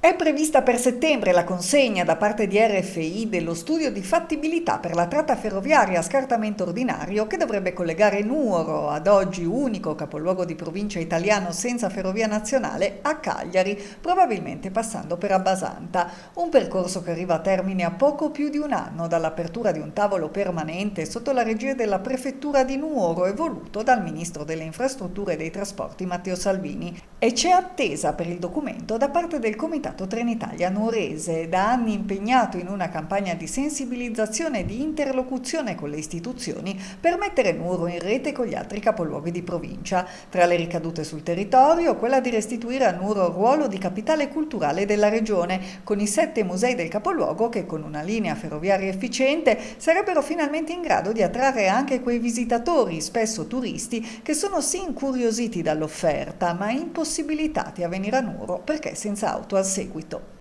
È prevista per settembre la consegna da parte di RFI dello studio di fattibilità per la tratta ferroviaria a scartamento ordinario che dovrebbe collegare Nuoro, ad oggi unico capoluogo di provincia italiano senza ferrovia nazionale, a Cagliari, probabilmente passando per Abbasanta. Un percorso che arriva a termine a poco più di un anno dall'apertura di un tavolo permanente sotto la regia della prefettura di Nuoro e voluto dal ministro delle infrastrutture e dei trasporti Matteo Salvini. E c'è attesa per il documento da parte del Comitato Trenitalia Nuorese, da anni impegnato in una campagna di sensibilizzazione e di interlocuzione con le istituzioni per mettere Nuoro in rete con gli altri capoluoghi di provincia. Tra le ricadute sul territorio, quella di restituire a Nuoro il ruolo di capitale culturale della regione, con i 7 musei del capoluogo che con una linea ferroviaria efficiente sarebbero finalmente in grado di attrarre anche quei visitatori, spesso turisti, che sono sì incuriositi dall'offerta, ma impossibilitati a venire a Nuoro perché senza auto al seguito.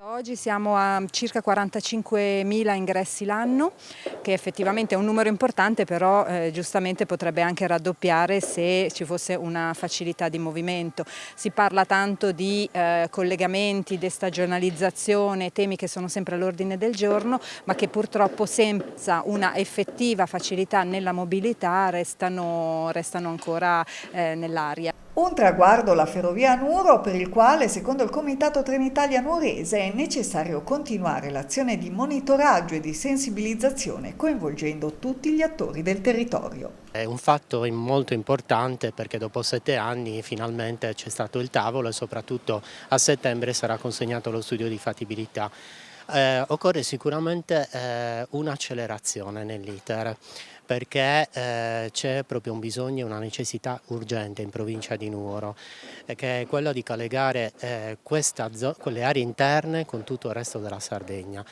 Oggi siamo a circa 45.000 ingressi l'anno, che effettivamente è un numero importante, però giustamente potrebbe anche raddoppiare se ci fosse una facilità di movimento. Si parla tanto di collegamenti, destagionalizzazione, temi che sono sempre all'ordine del giorno, ma che purtroppo senza una effettiva facilità nella mobilità restano ancora nell'aria. Un traguardo la ferrovia a Nuoro per il quale, secondo il Comitato Trenitalia Nuorese, è necessario continuare l'azione di monitoraggio e di sensibilizzazione coinvolgendo tutti gli attori del territorio. È un fatto molto importante perché dopo 7 anni finalmente c'è stato il tavolo e soprattutto a settembre sarà consegnato lo studio di fattibilità. Occorre sicuramente un'accelerazione nell'iter perché c'è proprio un bisogno e una necessità urgente in provincia di Nuoro, che è quello di collegare quelle aree interne con tutto il resto della Sardegna.